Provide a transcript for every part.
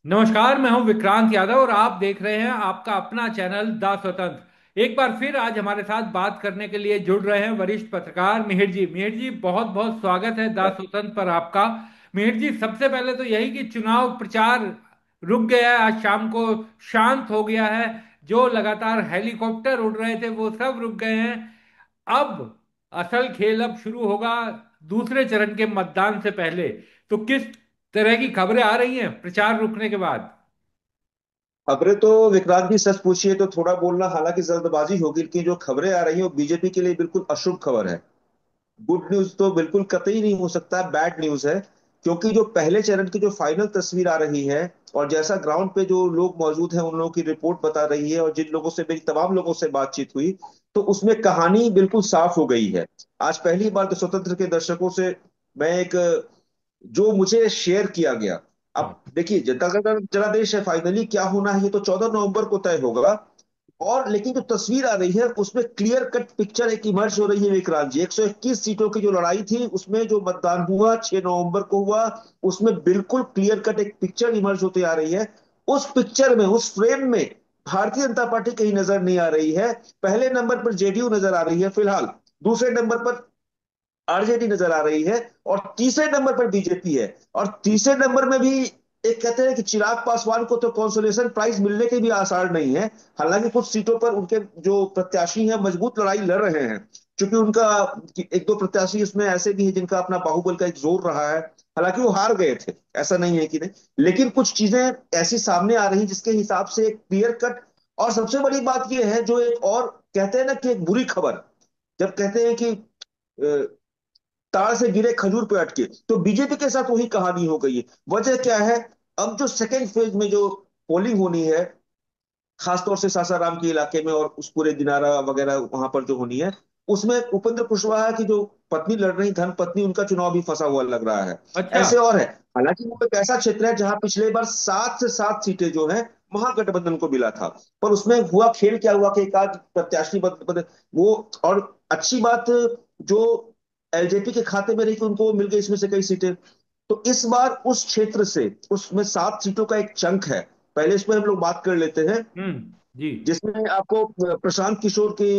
नमस्कार। मैं हूं विक्रांत यादव और आप देख रहे हैं आपका अपना चैनल द स्वतंत्र। एक बार फिर आज हमारे साथ बात करने के लिए जुड़ रहे हैं वरिष्ठ पत्रकार मिहिर जी। मिहिर जी, बहुत बहुत स्वागत है द स्वतंत्र पर आपका। मिहिर जी, सबसे पहले तो यही कि चुनाव प्रचार रुक गया है, आज शाम को शांत हो गया है। जो लगातार हेलीकॉप्टर उड़ रहे थे वो सब रुक गए हैं। अब असल खेल अब शुरू होगा दूसरे चरण के मतदान से पहले। तो किस तरह की खबरें आ रही हैं प्रचार रुकने के बाद? खबरें तो विक्रांत जी सच पूछिए तो थोड़ा बोलना हालांकि जल्दबाजी होगी, लेकिन जो खबरें आ रही हैं वो बीजेपी के लिए बिल्कुल अशुभ खबर है। गुड न्यूज तो बिल्कुल कतई नहीं हो सकता, बैड न्यूज है। क्योंकि जो पहले चरण की जो फाइनल तस्वीर आ रही है और जैसा ग्राउंड पे जो लोग मौजूद हैं उन लोगों की रिपोर्ट बता रही है, और जिन लोगों से मेरी तमाम लोगों से बातचीत हुई, तो उसमें कहानी बिल्कुल साफ हो गई है। आज पहली बार तो स्वतंत्र के दर्शकों से मैं एक जो मुझे शेयर किया गया। हाँ। अब देखिए, जनता का जनादेश है, फाइनली क्या होना है ये तो 14 नवंबर को तय होगा। और लेकिन जो तस्वीर आ रही है उसमें क्लियर कट पिक्चर एक इमर्ज हो रही है विक्रांत जी। 121 सीटों की जो लड़ाई थी उसमें जो मतदान हुआ 6 नवंबर को हुआ, उसमें बिल्कुल क्लियर कट एक पिक्चर इमर्ज होती आ रही है। उस पिक्चर में, उस फ्रेम में भारतीय जनता पार्टी कहीं नजर नहीं आ रही है। पहले नंबर पर जेडीयू नजर आ रही है फिलहाल, दूसरे नंबर पर आरजेडी नजर आ रही है, और तीसरे नंबर पर बीजेपी है। और तीसरे नंबर में भी एक कहते हैं कि चिराग पासवान को तो कंसोलेशन प्राइज मिलने के भी आसार नहीं है। हालांकि कुछ सीटों पर उनके जो प्रत्याशी हैं मजबूत लड़ाई लड़ रहे हैं, क्योंकि उनका एक दो प्रत्याशी इसमें ऐसे भी है जिनका अपना बाहुबल का एक जोर रहा है। हालांकि वो हार गए थे, ऐसा नहीं है कि नहीं, लेकिन कुछ चीजें ऐसी सामने आ रही जिसके हिसाब से एक क्लियर कट। और सबसे बड़ी बात यह है, जो एक और कहते हैं ना कि एक बुरी खबर, जब कहते हैं कि तार से गिरे खजूर पे अटके, तो बीजेपी के साथ वही कहानी हो गई है। वजह क्या है? अब जो सेकेंड फेज में जो पोलिंग होनी है, खासतौर से सासाराम के इलाके में और उस पूरे दिनारा वगैरह वहां पर जो होनी है, उसमें उपेंद्र कुशवाहा की जो पत्नी लड़ रही, धर्म पत्नी, उनका चुनाव भी फंसा हुआ लग रहा है। अच्छा। ऐसे और है। हालांकि वो एक ऐसा क्षेत्र है जहां पिछले बार 7 से 7 सीटें जो है महागठबंधन को मिला था, पर उसमें हुआ खेल क्या हुआ कि एक आध प्रत्याशी वो। और अच्छी बात जो एलजेपी के खाते में रही कि उनको मिल गई इसमें से कई सीटें। तो इस बार उस क्षेत्र से, उसमें 7 सीटों का एक चंक है। पहले इसमें हम लोग बात कर लेते हैं, जी। जिसमें आपको प्रशांत किशोर के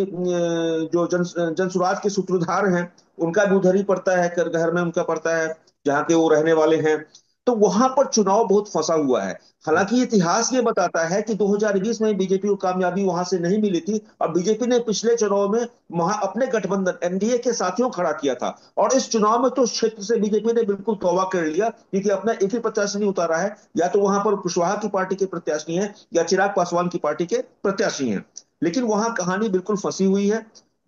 जो जनसुराज के सूत्रधार हैं, उनका भी उधर ही पड़ता है, कर घर में उनका पड़ता है, जहाँ के वो रहने वाले हैं। तो वहां पर चुनाव बहुत फंसा हुआ है। हाँ। हालांकि इतिहास ये बताता है कि 2020 में बीजेपी को कामयाबी वहां से नहीं मिली थी, और बीजेपी ने पिछले चुनाव में वहां अपने गठबंधन एनडीए के साथियों खड़ा किया था। और इस चुनाव में तो उस क्षेत्र से बीजेपी ने बिल्कुल तौबा कर लिया, क्योंकि अपना एक ही प्रत्याशी नहीं उतारा है। या तो वहां पर कुशवाहा की पार्टी के प्रत्याशी हैं या चिराग पासवान की पार्टी के प्रत्याशी हैं। लेकिन वहां कहानी बिल्कुल फंसी हुई है।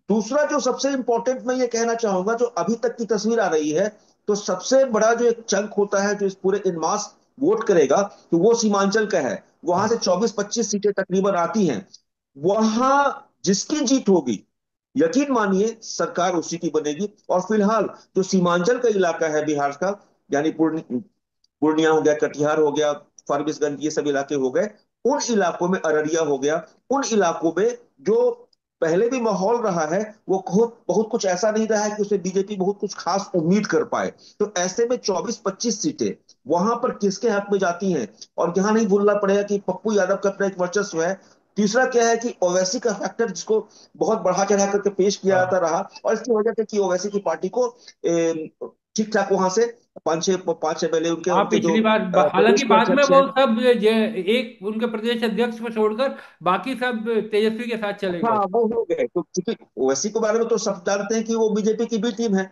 दूसरा जो सबसे इंपॉर्टेंट मैं ये कहना चाहूंगा, जो अभी तक की तस्वीर आ रही है, तो सबसे बड़ा जो एक चंक होता है जो इस पूरे इनमास वोट करेगा, तो वो सीमांचल का है। वहां हाँ। से 24-25 सीटें तकरीबन आती हैं। वहां जिसकी जीत होगी, यकीन मानिए सरकार उसी की बनेगी। और फिलहाल जो सीमांचल का इलाका है बिहार का, यानी पूर्णिया हो गया, कटिहार हो गया, फारबिसगंज, ये सब इलाके हो गए, उन इलाकों में, अररिया हो गया, उन इलाकों में जो पहले भी माहौल रहा है, वो बहुत बहुत कुछ ऐसा नहीं रहा है कि उसमें बीजेपी बहुत कुछ खास उम्मीद कर पाए। तो ऐसे में 24-25 सीटें वहां पर किसके हक में जाती हैं? और यहाँ नहीं भूलना पड़ेगा कि पप्पू यादव का अपना एक वर्चस्व है। तीसरा क्या है कि ओवैसी का फैक्टर, जिसको बहुत बढ़ा चढ़ा करके पेश किया जाता हाँ। रहा, और इसकी वजह से कि ओवैसी की पार्टी को ठीक ठाक वहां से पांच एमएलए उनके हाँ, उनके जो पिछली बार प्रदेश हालांकि के बाद में अध्यक्ष वो हैं। सब एक उनके प्रदेश अध्यक्ष को छोड़कर बाकी सब तेजस्वी के साथ चले हाँ, गए। वो हो गए, तो चूंकि ओवैसी के बारे में तो सब जानते हैं कि वो बीजेपी की बी टीम है।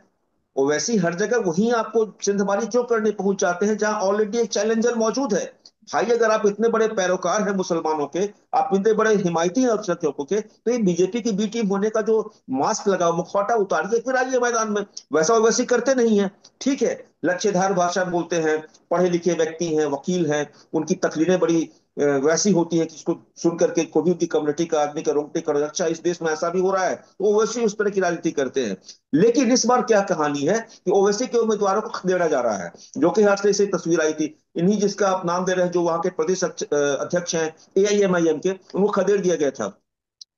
ओवैसी हर जगह वहीं आपको सिंधबारी क्यों करने पहुंच जाते हैं जहां ऑलरेडी एक चैलेंजर मौजूद है। भाई, अगर आप इतने बड़े पैरोकार हैं मुसलमानों के, आप इतने बड़े हिमायती हैं अल्पसंख्यकों के, तो ये बीजेपी की बी टीम होने का जो मास्क लगाओ, मुखौटा उतारिए, फिर आइए मैदान में। वैसा ओवैसी करते नहीं है। ठीक है, लच्छेदार भाषा बोलते हैं, पढ़े लिखे व्यक्ति हैं, वकील हैं, उनकी तकरीरें बड़ी वैसी होती है कि इसको सुन करके कोई भी कम्युनिटी का आदमी का रोंगटे खड़े, अच्छा इस देश में ऐसा भी हो रहा है, तो ओवैसी उस तरह की राजनीति करते हैं। लेकिन इस बार क्या कहानी है कि ओवैसी के उम्मीदवारों को खदेड़ा जा रहा है। जो कि हाथ से तस्वीर आई थी, इन्हीं जिसका आप नाम दे रहे हैं, जो वहां के प्रदेश अध्यक्ष हैं एआईएमआईएम के, उनको खदेड़ दिया गया था।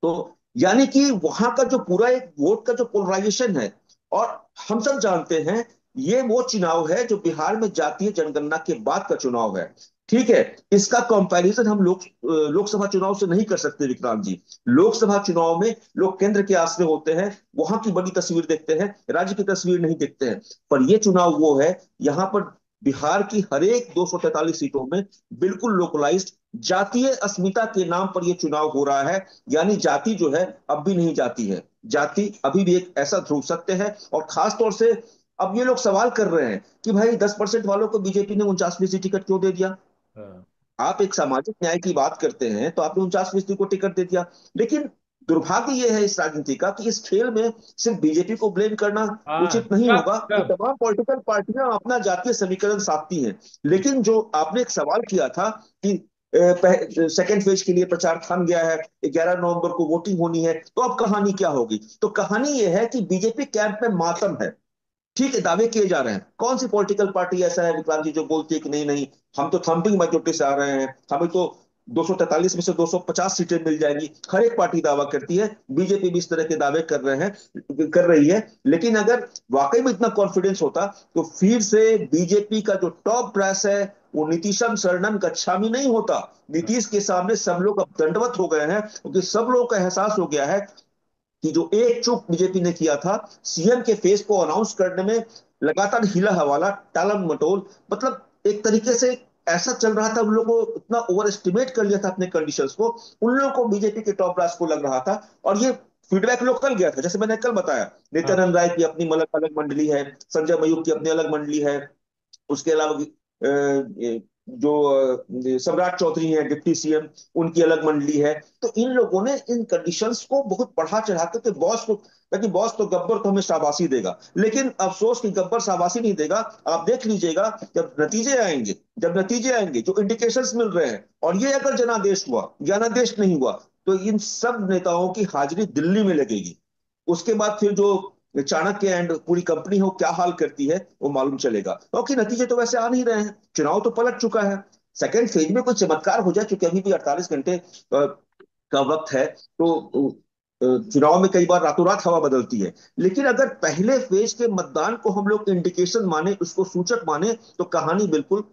तो यानी कि वहां का जो पूरा एक वोट का जो पोलराइजेशन है, और हम सब जानते हैं ये वो चुनाव है जो बिहार में जातीय जनगणना के बाद का चुनाव है। ठीक है। इसका कंपैरिजन हम लोकसभा चुनाव से नहीं कर सकते विक्रांत जी। लोकसभा चुनाव में लोग केंद्र के आश्रय होते हैं, वहां की बड़ी तस्वीर देखते हैं, राज्य की तस्वीर नहीं देखते हैं। पर ये चुनाव वो है, यहाँ पर बिहार की हर एक 243 सीटों में बिल्कुल लोकलाइज्ड जातीय अस्मिता के नाम पर यह चुनाव हो रहा है। यानी जाति जो है अब भी नहीं जाती है, जाति अभी भी एक ऐसा ध्रुव सत्य है। और खास तौर से अब ये लोग सवाल कर रहे हैं कि भाई 10% वालों को बीजेपी ने 49 फीसदी टिकट क्यों दे दिया। हाँ। आप एक सामाजिक न्याय की बात करते हैं तो आपने 49 फीसदी को टिकट दे दिया। लेकिन दुर्भाग्य यह है इस राजनीति का कि इस खेल में सिर्फ बीजेपी को ब्लेम करना हाँ, उचित नहीं सब होगा कि सब। तमाम पॉलिटिकल पार्टियां अपना जातीय समीकरण साधती हैं। लेकिन जो आपने एक सवाल किया था कि सेकेंड फेज के लिए प्रचार थम गया है, 11 नवंबर को वोटिंग होनी है, तो अब कहानी क्या होगी। तो कहानी यह है कि बीजेपी कैंप में मातम है। ठीक है, दावे किए जा रहे हैं। कौन सी पॉलिटिकल पार्टी ऐसा है विक्रांत जी जो बोलती है कि नहीं नहीं, हम तो थम्पिंग मेजोरिटी से आ रहे हैं, हमें तो 243 में से 250 सीटें मिल जाएंगी। हर एक पार्टी दावा करती है, बीजेपी भी इस तरह के दावे कर रहे हैं, कर रही है। लेकिन अगर वाकई में इतना कॉन्फिडेंस होता तो फिर से बीजेपी का जो टॉप ब्रास है वो नीतीशम शरणम गच्छामी नहीं होता। नीतीश के सामने सब लोग अब दंडवत हो गए हैं, क्योंकि सब लोगों का एहसास हो गया है कि जो एक चूक बीजेपी ने किया था सीएम के फेस को अनाउंस करने में, लगातार हिला हवाला टालम मटोल, मतलब एक तरीके से ऐसा चल रहा था, उन लोगों को इतना ओवर एस्टिमेट कर लिया था अपने कंडीशंस को। उन लोगों को बीजेपी के टॉप ब्रास को लग रहा था। और ये फीडबैक लोकल गया था, जैसे मैंने कल बताया, हाँ। नित्यानंद राय की अपनी अलग अलग मंडली है, संजय मयूख की अपनी अलग मंडली है। उसके अलावा जो सम्राट चौधरी हैं डिप्टी सीएम, उनकी अलग मंडली है। तो इन लोगों ने इन कंडीशंस को बहुत बढ़ा चढ़ा करके बॉस को, ताकि बॉस तो गब्बर तो हमें शाबाशी देगा, लेकिन अफसोस कि गब्बर शाबाशी नहीं देगा। आप देख लीजिएगा जब नतीजे आएंगे, जब नतीजे आएंगे जो इंडिकेशंस मिल रहे हैं, और ये अगर जनादेश हुआ, ज्ञानादेश नहीं हुआ, तो इन सब नेताओं की हाजिरी दिल्ली में लगेगी। उसके बाद फिर जो चाणक्य एंड पूरी कंपनी है वो क्या हाल करती है वो मालूम चलेगा। क्योंकि नतीजे तो वैसे आ नहीं रहे हैं, चुनाव तो पलट चुका है। सेकेंड फेज में कोई चमत्कार हो जाए, क्योंकि अभी भी 48 घंटे का वक्त है, तो चुनाव में कई बार रातों रात हवा बदलती है। लेकिन अगर पहले फेज के मतदान को हम लोग इंडिकेशन माने, उसको सूचक माने, तो कहानी बिल्कुल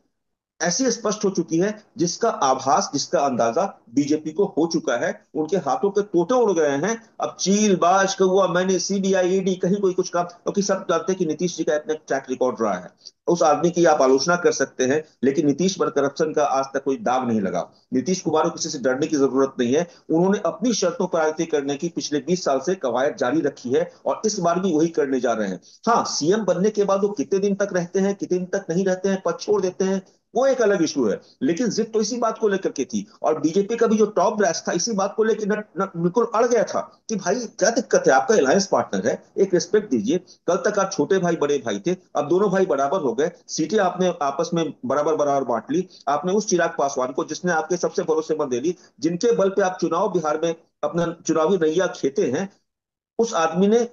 ऐसी स्पष्ट हो चुकी है, जिसका आभास, जिसका अंदाजा बीजेपी को हो चुका है। उनके हाथों के तोते उड़ गए हैं। अब चील बाज कौआ मैंने सीबीआई ईडी कहीं कोई कुछ काम, क्योंकि सब जानते हैं कि नीतीश जी का अपना ट्रैक रिकॉर्ड रहा है। उस आदमी की आप आलोचना कर सकते हैं, लेकिन नीतीश पर करप्शन का आज तक कोई दाग नहीं लगा। नीतीश कुमार को किसी से डरने की जरूरत नहीं है। उन्होंने अपनी शर्तों पर राजनीति करने की पिछले 20 साल से कवायद जारी रखी है, और इस बार भी वही करने जा रहे हैं। हाँ, सीएम बनने के बाद वो कितने दिन तक रहते हैं, कितने दिन तक नहीं रहते हैं, पद छोड़ देते हैं, वो एक अलग इशू है। लेकिन जिद तो इसी बात को लेकर के थी, और बीजेपी का भी जो टॉप ब्रास था इसी बात को लेकर बिल्कुल अड़ गया था कि भाई क्या दिक्कत है, आपका अलायंस पार्टनर है, एक रिस्पेक्ट दीजिए। कल तक आप छोटे भाई बड़े भाई थे, अब दोनों भाई बराबर हो गए, सीटें आपने आपस में बराबर बराबर बांट ली। आपने उस चिराग पासवान को, जिसने आपके सबसे भरोसेमंद दे ली, जिनके बल पे आप चुनाव बिहार में अपना चुनावी नैया खेते हैं, उस आदमी ने,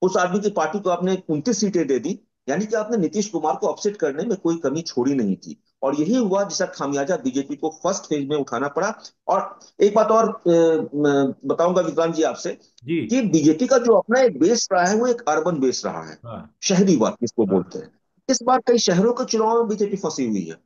उस आदमी की पार्टी को आपने 29 सीटें दे दी। यानी कि आपने नीतीश कुमार को अपसेट करने में कोई कमी छोड़ी नहीं थी। और यही हुआ जिसका खामियाजा बीजेपी को फर्स्ट फेज में उठाना पड़ा। और एक बात और मैं बताऊंगा विक्रांत जी आपसे, जी। कि बीजेपी का जो अपना एक बेस रहा है वो एक अर्बन बेस रहा है, हाँ। शहरी वर्ग जिसको हाँ। बोलते हैं। इस बार कई शहरों के चुनाव में बीजेपी फंसी हुई है।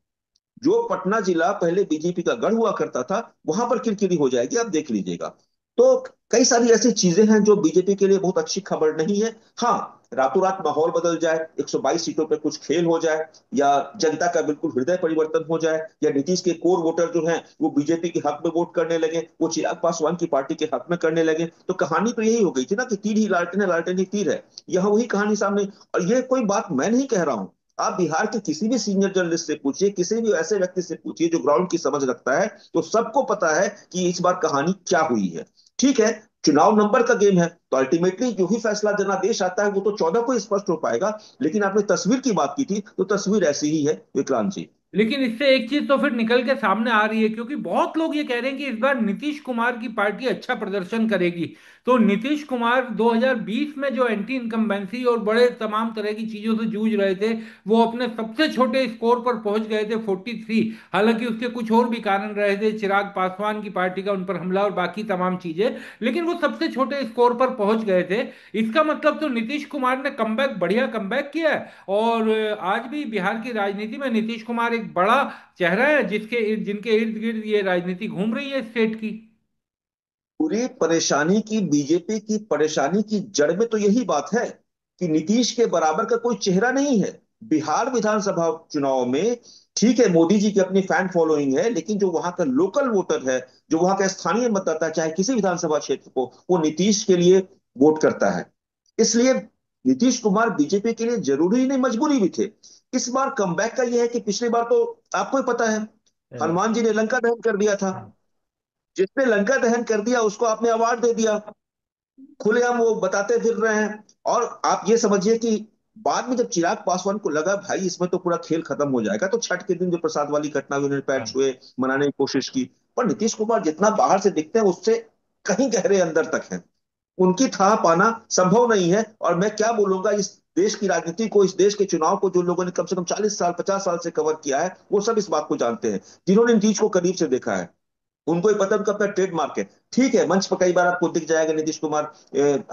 जो पटना जिला पहले बीजेपी का गढ़ हुआ करता था, वहां पर किरकिरी हो जाएगी, आप देख लीजिएगा। तो कई सारी ऐसी चीजें हैं जो बीजेपी के लिए बहुत अच्छी खबर नहीं है। हाँ, रातों रात माहौल बदल जाए, 122 सीटों पे कुछ खेल हो जाए, या जनता का बिल्कुल हृदय परिवर्तन हो जाए, या नीतीश के कोर वोटर जो हैं वो बीजेपी के हक में वोट करने लगे, वो चिराग पासवान की पार्टी के हक में करने लगे, तो कहानी तो यही हो गई थी ना कि तीर ही लालटेन है, लालटेन ही तीर है। यहाँ वही कहानी सामने। और ये कोई बात मैं नहीं कह रहा हूं, आप बिहार के किसी भी सीनियर जर्नलिस्ट से पूछिए, किसी भी ऐसे व्यक्ति से पूछिए जो ग्राउंड की समझ रखता है, तो सबको पता है कि इस बार कहानी क्या हुई है। ठीक है, चुनाव नंबर का गेम है, तो अल्टीमेटली जो ही फैसला जनादेश आता है वो तो 14 को स्पष्ट हो पाएगा। लेकिन आपने तस्वीर की बात की थी, तो तस्वीर ऐसी ही है विक्रांत जी। लेकिन इससे एक चीज तो फिर निकल के सामने आ रही है, क्योंकि बहुत लोग ये कह रहे हैं कि इस बार नीतीश कुमार की पार्टी अच्छा प्रदर्शन करेगी। तो नीतीश कुमार 2020 में जो एंटी इनकम्बेंसी और बड़े तमाम तरह की चीजों से जूझ रहे थे, वो अपने सबसे छोटे स्कोर पर पहुंच गए थे 43। हालांकि उसके कुछ और भी कारण रहे थे, चिराग पासवान की पार्टी का उन पर हमला और बाकी तमाम चीजें, लेकिन वो सबसे छोटे स्कोर पर पहुंच गए थे। इसका मतलब तो नीतीश कुमार ने कमबैक, बढ़िया कमबैक किया है। और आज भी बिहार की राजनीति में नीतीश कुमार एक बड़ा चेहरा है जिनके इर्द गिर्द ये राजनीति घूम रही है स्टेट की। पूरी परेशानी की, बीजेपी की परेशानी की जड़ में तो यही बात है कि नीतीश के बराबर का कोई चेहरा नहीं है। बिहार विधानसभा चुनाव में ठीक है, मोदी जी की अपनी फैन फॉलोइंग है, लेकिन जो वहां का लोकल वोटर है, जो वहां का स्थानीय मतदाता है, चाहे किसी विधानसभा क्षेत्र को, वो नीतीश के लिए वोट करता है। इसलिए नीतीश कुमार बीजेपी के लिए जरूरी नहीं, मजबूरी भी थे। इस बार कमबैक का यह है कि पिछली बार तो आपको ही पता है, हनुमान जी ने लंका दहन कर दिया था। जिसने लंका दहन कर दिया उसको आपने अवार्ड दे दिया, खुलेआम वो बताते फिर रहे हैं। और आप ये समझिए कि बाद में जब चिराग पासवान को लगा भाई इसमें तो पूरा खेल खत्म हो जाएगा, तो छठ के दिन जो प्रसाद वाली घटना हुई, उन्होंने पैर छुए, मनाने की कोशिश की। पर नीतीश कुमार जितना बाहर से दिखते हैं उससे कहीं गहरे अंदर तक है, उनकी था पाना संभव नहीं है। और मैं क्या बोलूंगा, इस देश की राजनीति को, इस देश के चुनाव को जो लोगों ने कम से कम 40 साल 50 साल से कवर किया है, वो सब इस बात को जानते हैं, जिन्होंने नीतीश को करीब से देखा है। उनको ही पता है उनका अपना ट्रेडमार्क है। ठीक है, मंच पर कई बार आपको दिख जाएगा नीतीश कुमार,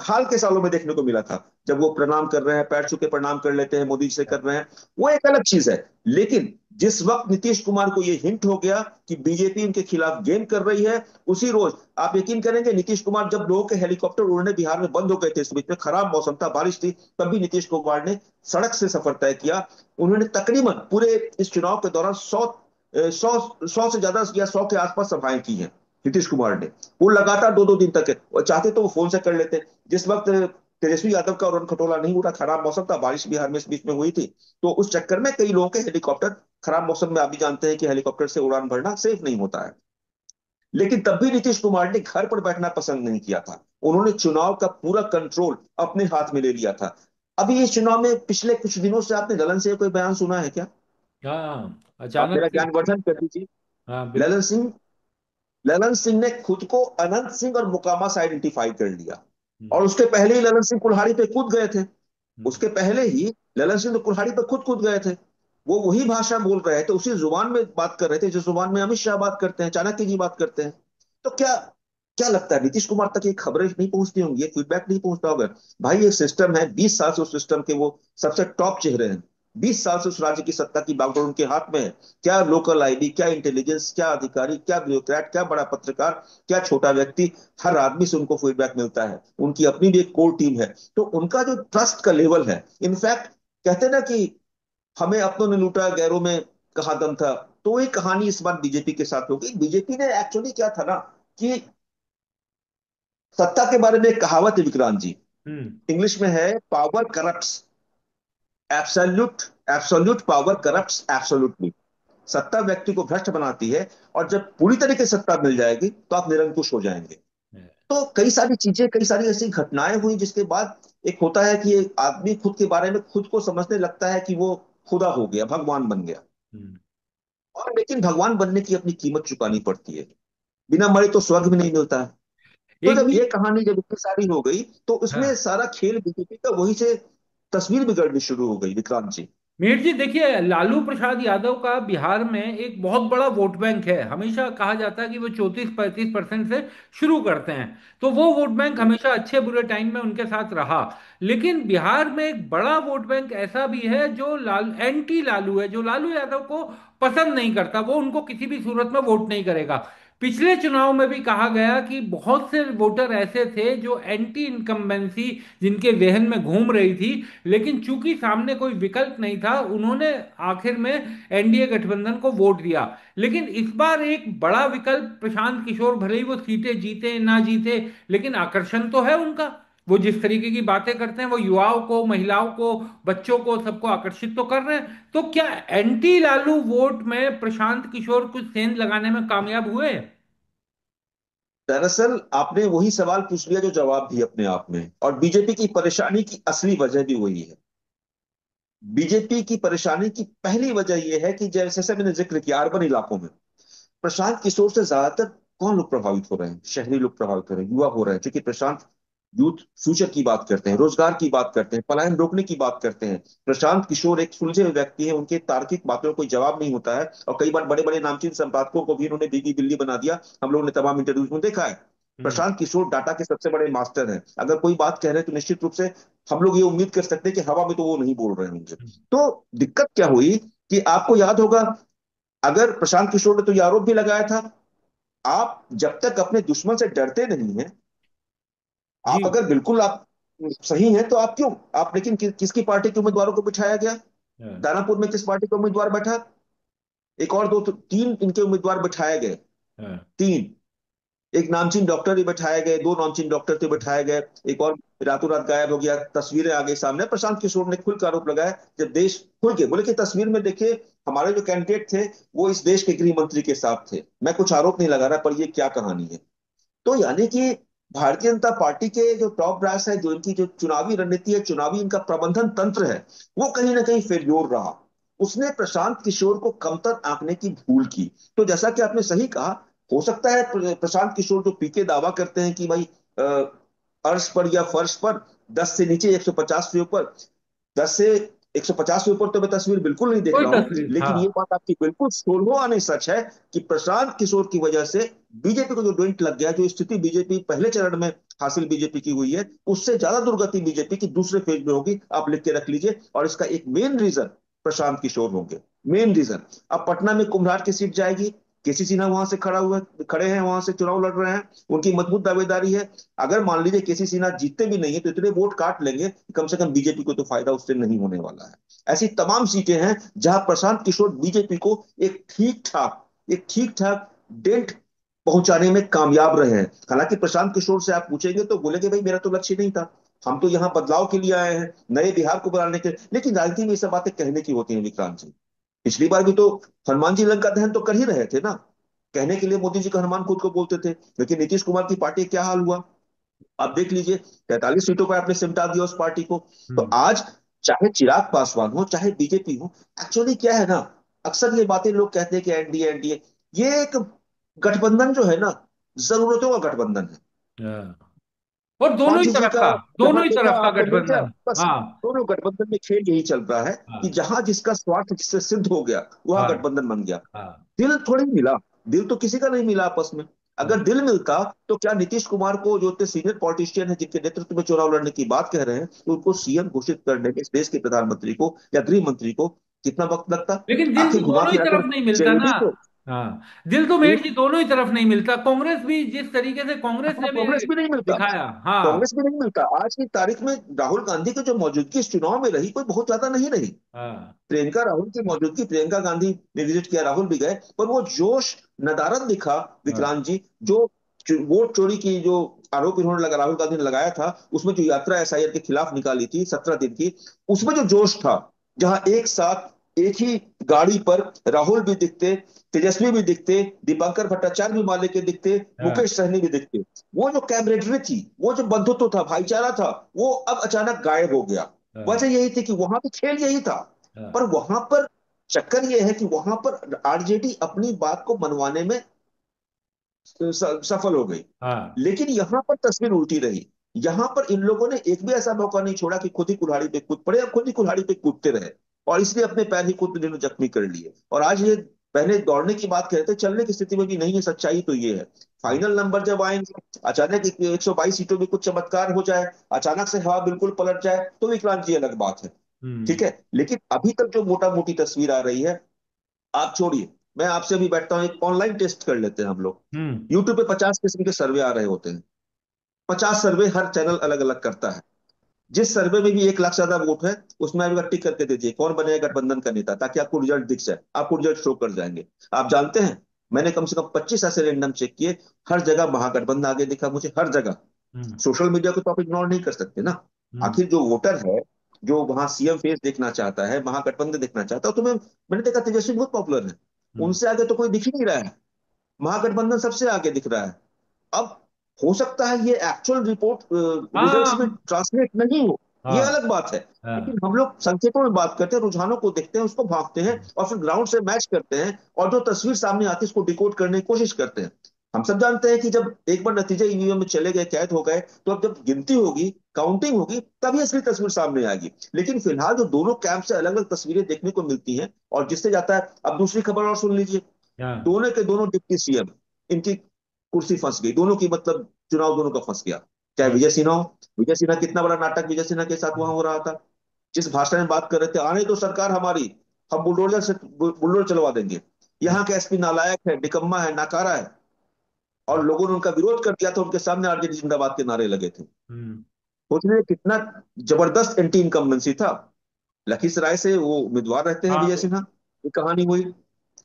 हाल के सालों में देखने को मिला था, जब वो प्रणाम कर रहे हैं, पैर छू के प्रणाम कर लेते हैं, मोदी जी से कर रहे हैं, वो एक अलग चीज है। लेकिन जिस वक्त नीतीश कुमार को ये हिंट हो गया कि बीजेपी उनके खिलाफ गेम कर रही है, उसी रोज आप यकीन करेंगे, नीतीश कुमार जब लोगों के हेलीकॉप्टर उड़ने बिहार में बंद हो गए थे, इस बीच में खराब मौसम था, बारिश थी, तब भी नीतीश कुमार ने सड़क से सफर तय किया। उन्होंने तकरीबन पूरे इस चुनाव के दौरान 100 से ज्यादा या 100 के आसपास सभाएं की हैं नीतीश कुमार ने। वो लगातार दो दो दिन तक है, और चाहते तो वो फोन से कर लेते। जिस वक्त तेजस्वी यादव का उड़न खटोला नहीं उड़ा, खराब मौसम था, बारिश बिहार में इस बीच में हुई थी, तो उस चक्कर में कई लोगों के हेलीकॉप्टर, खराब मौसम में आप भी जानते हैं कि हेलीकॉप्टर से उड़ान भरना सेफ नहीं होता है। लेकिन तब भी नीतीश कुमार ने घर पर बैठना पसंद नहीं किया था। उन्होंने चुनाव का पूरा कंट्रोल अपने हाथ में ले लिया था। अभी इस चुनाव में पिछले कुछ दिनों से आपने ललन सिंह कोई बयान सुना है क्या? हाँ, आप अचानक मेरा से। ज्ञानवर्धन कर दीजिए। हाँ, बिल्कुल। ललन सिंह ललन सिंह ने खुद को अनंत सिंह और मुकामा से आइडेंटिफाई कर लिया। और हम्म। उसके पहले ही ललन सिंह कुल्हाड़ी पे कूद गए थे। हम्म। उसके पहले ही ललन सिंह तो कुल्हाड़ी पे खुद कूद गए थे। वो वही भाषा बोल रहे थे, उसी जुबान में बात कर रहे थे जिस जुबान में अमित शाह बात करते हैं, चाणक्य जी बात करते हैं। तो क्या क्या लगता है नीतीश कुमार तक ये खबरें नहीं पहुंचती होंगी, ये फीडबैक नहीं पहुंचता होगा? भाई ये सिस्टम है, 20 साल से उस सिस्टम के वो सबसे टॉप चेहरे हैं। 20 साल से उस राज्य की सत्ता की बागडोर उनके हाथ में है। क्या लोकल आईबी, क्या इंटेलिजेंस, क्या अधिकारी, क्या ब्यूरोक्रेट, क्या बड़ा पत्रकार, क्या छोटा व्यक्ति, हर आदमी से उनको फीडबैक मिलता है। उनकी अपनी भी एक कोर टीम है। तो उनका जो ट्रस्ट का लेवल है, इनफैक्ट कहते हैं ना कि हमें अपनों ने लूटा गैरों में कहाँ दम था, तो वही कहानी इस बार बीजेपी के साथ होगी। बीजेपी ने एक्चुअली क्या था ना कि सत्ता के बारे में एक कहावत है विक्रांत जी, हम्म। इंग्लिश में है, power corrupts absolute, absolute power corrupts absolutely. सत्ता व्यक्ति को भ्रष्ट बनाती है, और जब पूरी तरीके से सत्ता मिल जाएगी तो आप निरंकुश हो जाएंगे। तो कई सारी चीजें, कई सारी ऐसी घटनाएं हुई जिसके बाद एक होता है कि एक आदमी खुद के बारे में खुद को समझने लगता है कि वो खुदा हो गया, भगवान बन गया। हम्म। और लेकिन भगवान बनने की अपनी कीमत चुकानी पड़ती है, बिना मरे तो स्वर्ग भी नहीं मिलता है। तो एक जब भी। ये कहानी जब इतनी सारी हो गई, तो उसमें हाँ, सारा खेल बीजेपी का वही से तस्वीर बिगड़नी शुरू हो गई विक्रांत जी। मीर जी देखिए, लालू प्रसाद यादव का बिहार में एक बहुत बड़ा वोट बैंक है। हमेशा कहा जाता है कि वो 34-35% से शुरू करते हैं, तो वो वोट बैंक हमेशा अच्छे बुरे टाइम में उनके साथ रहा। लेकिन बिहार में एक बड़ा वोट बैंक ऐसा भी है जो लाल एंटी लालू है, जो लालू यादव को पसंद नहीं करता, वो उनको किसी भी सूरत में वोट नहीं करेगा। पिछले चुनाव में भी कहा गया कि बहुत से वोटर ऐसे थे जो एंटी इनकम्बेंसी, जिनके जहन में घूम रही थी, लेकिन चूंकि सामने कोई विकल्प नहीं था, उन्होंने आखिर में एनडीए गठबंधन को वोट दिया। लेकिन इस बार एक बड़ा विकल्प प्रशांत किशोर, भले ही वो सीटें जीते ना जीते, लेकिन आकर्षण तो है उनका। वो जिस तरीके की बातें करते हैं, वो युवाओं को, महिलाओं को, बच्चों को, सबको आकर्षित तो कर रहे हैं। तो क्या एंटी लालू वोट में प्रशांत किशोर कुछ सेंध लगाने में कामयाब हुए? दरअसल आपने वही सवाल पूछ लिया जो जवाब भी अपने आप में, और बीजेपी की परेशानी की असली वजह भी वही है। बीजेपी की परेशानी की पहली वजह यह है कि जैसे जैसे मैंने जिक्र किया, अर्बन इलाकों में प्रशांत किशोर से ज्यादातर कौन लोग प्रभावित हो रहे हैं? शहरी लोग प्रभावित हो रहे हैं, युवा हो रहे हैं, क्योंकि प्रशांत यूथ फ्यूचर की बात करते हैं, रोजगार की बात करते हैं, पलायन रोकने की बात करते हैं। प्रशांत किशोर एक सुलझे हुए व्यक्ति है, उनके तार्किक बातों का कोई जवाब नहीं होता है, और कई बार बड़े बड़े नामचीन संपादकों को भी इन्होंने बीगी बिल्ली बना दिया, हम लोगों ने तमाम इंटरव्यूज में देखा है। हम्म। प्रशांत किशोर डाटा के सबसे बड़े मास्टर हैं। अगर कोई बात कह रहे हैं तो निश्चित रूप से हम लोग ये उम्मीद कर सकते हैं कि हवा में तो वो नहीं बोल रहे होंगे। तो दिक्कत क्या हुई कि आपको याद होगा, अगर प्रशांत किशोर ने तो ये आरोप भी लगाया था, आप जब तक अपने दुश्मन से डरते नहीं हैं, जी। आप अगर बिल्कुल आप सही हैं तो आप क्यों, आप लेकिन किसकी पार्टी के उम्मीदवारों को बिठाया गया? हाँ, दानापुर में किस पार्टी का उम्मीदवार बैठा? एक और दो तो तीन इनके उम्मीदवार बिठाए गए। हाँ। तीन, एक नामचीन डॉक्टर ही बैठाए गए, दो नामचीन डॉक्टर थे बैठाए गए, एक और रातों रात गायब हो गया। तस्वीरें आ गई सामने, प्रशांत किशोर ने खुल कर आरोप लगाया, जब देश खुल के बोले कि तस्वीर में देखिए हमारे जो कैंडिडेट थे वो इस देश के गृह मंत्री के साथ थे। मैं कुछ आरोप नहीं लगा रहा, पर ये क्या कहानी है? तो यानी कि भारतीय जनता पार्टी के जो टॉप ब्रास है, जो इनकी जो चुनावी रणनीति है, चुनावी इनका प्रबंधन तंत्र है, वो कहीं ना कहीं फेल्योर रहा। उसने प्रशांत किशोर को कमतर आंकने की भूल की। तो जैसा कि आपने सही कहा, हो सकता है प्रशांत किशोर जो पीके दावा करते हैं कि भाई अर्श पर या फर्श पर 10 से नीचे 150 से ऊपर, 10 से 150 के ऊपर तो मैं तस्वीर बिल्कुल नहीं देख कोई रहा हूं। तस्वीर, हाँ। लेकिन ये बात आपकी बिल्कुल सोलहो आने सच है कि प्रशांत किशोर की वजह से बीजेपी को जो डेंट लग गया, जो स्थिति बीजेपी पहले चरण में हासिल बीजेपी की हुई है, उससे ज्यादा दुर्गति बीजेपी की दूसरे फेज में होगी। आप लिख के रख लीजिए। और इसका एक मेन रीजन प्रशांत किशोर होंगे, मेन रीजन। अब पटना में कुम्भरार की सीट जाएगी, केसी सिन्हा वहां से खड़े हैं, वहां से चुनाव लड़ रहे हैं, उनकी मजबूत दावेदारी है। अगर मान लीजिए केसी सिन्हा जीतते भी नहीं है तो इतने वोट काट लेंगे कि कम से कम बीजेपी को तो फायदा उससे नहीं होने वाला है। ऐसी तमाम सीटें हैं जहां प्रशांत किशोर बीजेपी को एक ठीक ठाक डेंट पहुंचाने में कामयाब रहे हैं। हालांकि प्रशांत किशोर से आप पूछेंगे तो बोलेंगे भाई मेरा तो लक्ष्य नहीं था, हम तो यहाँ बदलाव के लिए आए हैं, नए बिहार को बनाने के लिए। लेकिन राजनीति में ये सब बातें कहने की होती हैं विक्रांत जी। पिछली बार भी तो हनुमान जी लंका दहन तो कर ही रहे थे ना, कहने के लिए मोदी जी का हनुमान खुद को बोलते थे। लेकिन नीतीश कुमार की पार्टी का क्या हाल हुआ? आप देख लीजिए, 43 सीटों पर आपने सिमटा दिया उस पार्टी को। तो हम्म। आज चाहे चिराग पासवान हो चाहे बीजेपी हो, एक्चुअली क्या है ना, अक्सर ये बातें लोग कहते हैं कि एनडीए एनडीए, ये एक गठबंधन जो है ना, जरूरतों का गठबंधन है। हाँ। और दोनों ही मांझी जी तरफ का का, जहां दोनों ही देखा तरफ का आपने बेचा, गठबंधन। बस हाँ। दोनों गठबंधन में खेल यही चल रहा है कि हाँ। जहां जिसका स्वार्थ जिससे सिद्ध हो गया वहां हाँ। गठबंधन बन गया। हाँ। दिल थोड़ी मिला, दिल तो किसी का नहीं मिला आपस में। हाँ। अगर दिल मिलता तो क्या नीतीश कुमार को, जो इतने सीनियर पॉलिटिशियन है जिनके नेतृत्व में चुनाव लड़ने की बात कह रहे हैं, तो उनको सीएम घोषित करने में इस देश के प्रधानमंत्री को या गृह मंत्री को कितना वक्त लगता? लेकिन दिल तो आखिर घुमा दोनों ही फिरा कर तरफ नहीं मिलता ना। जल्दी तो हाँ। दिल तो मेठ जी दोनों ही तरफ नहीं मिलता। कांग्रेस भी जिस तरीके से कांग्रेस हाँ, ने भी कांग्रेस भी नहीं मिलता, दिखाया, हाँ। कांग्रेस भी नहीं मिलता। आज की तारीख में राहुल गांधी की जो मौजूदगी इस चुनाव में रही, कोई बहुत ज्यादा नहीं रही। हाँ। प्रियंका राहुल की मौजूदगी, प्रियंका गांधी ने विजिट किया, राहुल भी गए, पर वो जोश, नदारद दिखा हाँ। विक्रांत जी, जो वोट चोरी की जो आरोप इन्होंने लगा, राहुल गांधी ने लगाया था, उसमें जो यात्रा एसआईआर के खिलाफ निकाली थी 17 दिन की, उसमें जो जोश था, जहां एक साथ एक ही गाड़ी पर राहुल भी दिखते, तेजस्वी भी दिखते, दीपांकर भट्टाचार्य भी माले के दिखते, हाँ। मुकेश सहनी भी दिखते, वो जो कैमरेडरी थी, वो जो बंधुत्व था, भाईचारा था, वो अब अचानक गायब हो गया। हाँ। वजह यही थी कि वहां पे खेल यही था। हाँ। पर वहां पर चक्कर ये है कि वहां पर आरजेडी अपनी बात को मनवाने में सफल हो गई। हाँ। लेकिन यहां पर तस्वीर उल्टी रही। यहां पर इन लोगों ने एक भी ऐसा मौका नहीं छोड़ा कि खुद ही कुल्हाड़ी पे कूद पड़े, या खुद ही कुल्हाड़ी पे कूदते रहे, और इसलिए अपने पैर ही खुद इन्होंने जख्मी कर लिए। और आज ये पहले दौड़ने की बात कहते, चलने की स्थिति में भी नहीं है। सच्चाई तो ये है, फाइनल नंबर जब आएंगे, अचानक 122 सीटों में कुछ चमत्कार हो जाए, अचानक से हवा बिल्कुल पलट जाए, तो विक्रांत जी अलग बात है। हम्म। ठीक है, लेकिन अभी तक जो मोटा मोटी तस्वीर आ रही है, आप छोड़िए, मैं आपसे अभी बैठता हूँ, एक ऑनलाइन टेस्ट कर लेते हैं हम लोग। हम्म। यूट्यूब पे 50 किस्म के सर्वे आ रहे होते हैं, 50 सर्वे, हर चैनल अलग अलग करता है। जिस सर्वे में भी 1 लाख से ज्यादा वोट है, उसमें आप एक बार टिक करके दीजिए कौन बनेगा गठबंधन का नेता, ताकि आपको रिजल्ट दिख जाए, आपको रिजल्ट शो कर जाएंगे। आप जानते हैं, मैंने कम से कम 25 ऐसे रेंडम चेक किए, हर जगह महागठबंधन आगे दिखा मुझे, हर जगह। हम्म। सोशल मीडिया को तो आप इग्नोर नहीं कर सकते ना। हम्म। आखिर जो वोटर है, जो वहां सीएम फेस देखना चाहता है, महागठबंधन देखना चाहता है, तो मैंने देखा तेजस्वी बहुत पॉपुलर है, हम्म। उनसे आगे तो कोई दिख ही नहीं रहा है। महागठबंधन सबसे आगे दिख रहा है। अब हो सकता है ये एक्चुअल रिपोर्ट रिजल्ट्स में हाँ। ट्रांसलेट नहीं हो, ये हाँ। अलग बात है। हाँ। लेकिन हम लोग संकेतों में बात करते हैं, रुझानों को देखते हैं, उसको भांपते हैं, और फिर ग्राउंड से मैच करते हैं, और जो तस्वीर सामने आती है उसको डिकोड करने की कोशिश करते हैं। हम सब जानते हैं कि जब एक बार नतीजे ईवीएम में चले गए, कैद हो गए, तो अब जब गिनती होगी, काउंटिंग होगी, तभी असली तस्वीर सामने आएगी। लेकिन फिलहाल जो दोनों कैंप से अलग अलग तस्वीरें देखने को मिलती हैं, और जिससे जाता है, अब दूसरी खबर और सुन लीजिए। हाँ। दोनों के दोनों डिप्टी सीएम, इनकी कुर्सी फंस गई दोनों की, मतलब चुनाव दोनों का फंस गया। चाहे हाँ। विजय सिन्हा हो, विजय सिन्हा कितना बड़ा नाटक विजय सिन्हा के साथ वहां हो रहा था, जिस भाषण में बात कर रहे थे, आने तो सरकार हमारी, हम बुलडोजर से बुलडोजर चलवा देंगे, हम्म। यहाँ का एसपी नालायक है, निकम्मा है, नाकारा है, और लोगों ने उनका विरोध कर दिया था, उनके सामने आरजेडी जिंदाबाद के नारे लगे थे। हम्म। सोचने कितना जबरदस्त एंटी इनकम्बेंसी था। लखीसराय से वो उम्मीदवार रहते हैं हाँ विजय सिन्हा, ये कहानी हुई।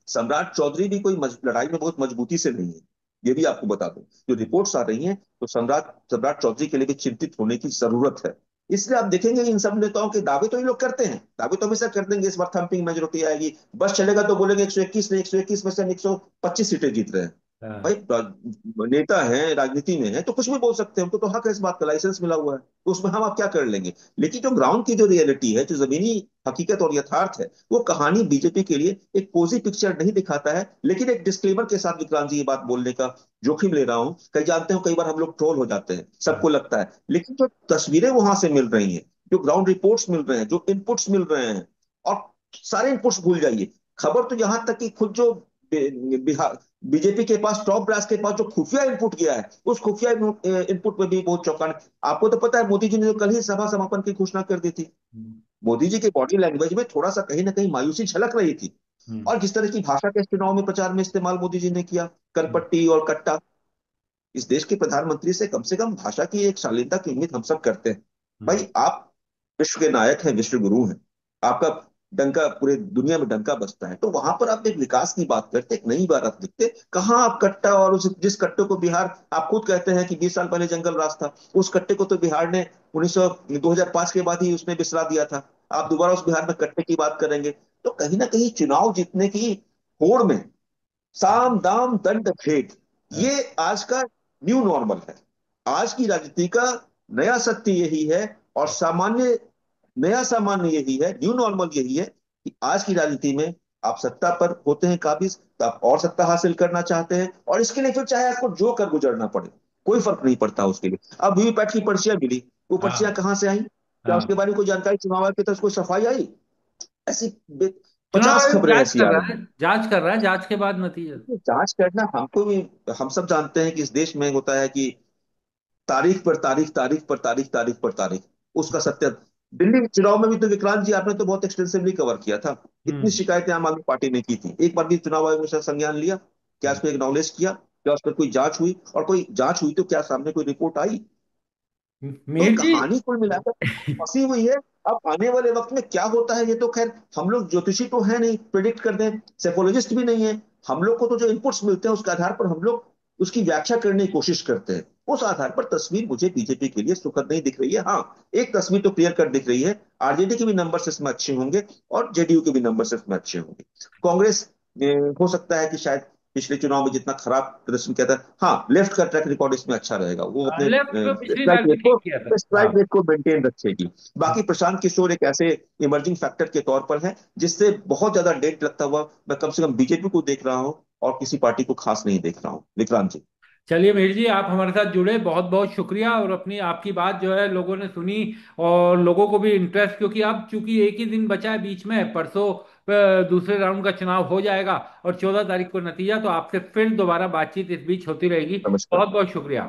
सम्राट चौधरी भी कोई लड़ाई में बहुत मजबूती से नहीं है, ये भी आपको बता दूं। जो रिपोर्ट्स आ रही हैं तो सम्राट सम्राट चौधरी के लिए भी चिंतित होने की जरूरत है। इसलिए आप देखेंगे इन सब नेताओं के दावे तो ये लोग करते हैं, दावे तो हमेशा कर देंगे, इस बार थंपिंग मेजोरिटी आएगी, बस चलेगा तो बोलेंगे 121 नहीं, 121 में से हम 125 सीटें जीत रहे हैं। भाई हाँ। नेता हैं, राजनीति में है तो कुछ भी बोल सकते हैं, उनको तो हक है, इस बात का लाइसेंस मिला हुआ है, तो उसमें हम आप क्या कर लेंगे। लेकिन जो ग्राउंड की जो रियलिटी है, जो जमीनी हकीकत और यथार्थ है, वो कहानी बीजेपी के लिए एक कोजी पिक्चर नहीं दिखाता है। लेकिन एक डिस्क्लेमर के साथ विक्रांत जी ये बात बोलने का जोखिम ले रहा हूं, कई जानते हो कई बार हम लोग ट्रोल हो जाते हैं, हाँ। सबको लगता है, लेकिन जो तस्वीरें वहां से मिल रही हैं, जो ग्राउंड रिपोर्ट्स मिल रहे हैं, जो इनपुट्स मिल रहे हैं, और सारे इनपुट्स भूल जाइए, खबर तो यहां तक कि खुद जो बिहार बीजेपी के पास, टॉप ब्रास के पास जो खुफिया इनपुट गया है, उस खुफिया इनपुट में भी बहुत चौंकाने। आपको तो पता है मोदी जी ने तो कल ही सभा समापन की घोषणा कर दी थी। हम्म। मोदी जी के बॉडी लैंग्वेज में थोड़ा सा कहीं ना कहीं मायूसी झलक रही थी। हम्म। और जिस तरह की भाषा के इस चुनाव में प्रचार में इस्तेमाल मोदी जी ने किया, हम्म। करपट्टी और कट्टा, इस देश के प्रधानमंत्री से कम भाषा की एक शालीनता की उम्मीद हम सब करते हैं। हम्म। भाई आप विश्व के नायक हैं, विश्व गुरु हैं, आपका डंका पूरे दुनिया में डंका बजता है, तो वहां पर आप एक विकास की बात करते, एक नई बात लिखते, कहाँ आप कट्टा, और उस जिस कट्टे को बिहार, आप खुद कहते हैं कि 20 साल पहले जंगल राज था, उस कट्टे को तो बिहार ने 2005 के बाद ही उसने बिसरा दिया था। आप दोबारा उस बिहार में कट्टे की बात करेंगे, तो कहीं ना कहीं चुनाव जीतने की होड़ में साम दाम दंड भेद, हाँ। ये आज का न्यू नॉर्मल है। आज की राजनीति का नया सत्य यही है, और सामान्य नया सामान्य यही है, न्यू नॉर्मल यही है, कि आज की राजनीति में आप सत्ता पर होते हैं काबिज, तो आप और सत्ता हासिल करना चाहते हैं, और इसके लिए फिर चाहे आपको जो कर गुजरना पड़े, कोई फर्क नहीं पड़ता उसके लिए। अब वीवीपैट की पर्चियां मिली, वो पर्चियां हाँ। कहां से आई, क्या उसके हाँ। बारे में कोई जानकारी चुनाव आयोग की तरफ से कोई सफाई आई? ऐसी चुनाव 50 आयोग खबरें जांच ऐसी कर आ रहा रही है, हैं। जांच कर रहा है, जांच के बाद नतीजा। जांच करना हमको भी, हम सब जानते हैं कि इस देश में होता है कि तारीख पर तारीख, तारीख पर तारीख, तारीख पर तारीख, उसका सत्य। दिल्ली चुनाव में भी तो विक्रांत जी आपने तो बहुत एक्सटेंसिवली कवर किया था, इतनी हम्म। शिकायतें आम आदमी पार्टी ने की थी, एक बार भी चुनाव आयोग ने उसका संज्ञान लिया? क्या उसको एक्नॉलेज किया? क्या उस पर कोई जांच हुई, और कोई जांच हुई तो क्या सामने कोई रिपोर्ट आई? तो मीर जी। कहानी कुल मिलाकर फंसी हुई है। अब आने वाले वक्त में क्या होता है, ये तो खैर हम लोग ज्योतिषी तो है नहीं प्रिडिक्ट कर दें, सेफोलॉजिस्ट भी नहीं है। हम लोग को तो जो इनपुट्स मिलते हैं उसके आधार पर हम लोग उसकी व्याख्या करने की कोशिश करते हैं। उस आधार पर तस्वीर मुझे बीजेपी के लिए सुखद नहीं दिख रही है। हाँ, एक तस्वीर तो क्लियर कट दिख रही है, आरजेडी के भी नंबर इसमें अच्छे होंगे, और जेडीयू के भी नंबर इसमें अच्छे होंगे। कांग्रेस हो सकता है कि शायद पिछले चुनाव में जितना खराब प्रदर्शन किया था, हाँ, लेफ्ट का ट्रैक रिकॉर्ड इसमें अच्छा रहेगा, वो अपने लेफ्ट तो पिछली स्ट्राइक बार भी रेट को ठीक किया था। हाँ। स्ट्राइक रेट को मेंटेन रखेगी। बाकी प्रशांत किशोर एक ऐसे इमर्जिंग फैक्टर के तौर पर है जिससे बहुत ज्यादा डेट लगता हुआ मैं कम से कम बीजेपी को देख रहा हूँ, और किसी पार्टी को खास नहीं देख रहा हूँ विक्रांत जी। चलिए मीर जी, आप हमारे साथ जुड़े, बहुत बहुत शुक्रिया। और अपनी आपकी बात जो है लोगों ने सुनी, और लोगों को भी इंटरेस्ट, क्योंकि अब चूंकि एक ही दिन बचा है बीच में, परसों दूसरे राउंड का चुनाव हो जाएगा और 14 तारीख को नतीजा, तो आपसे फिर दोबारा बातचीत इस बीच होती रहेगी। नमस्कार। बहुत बहुत शुक्रिया।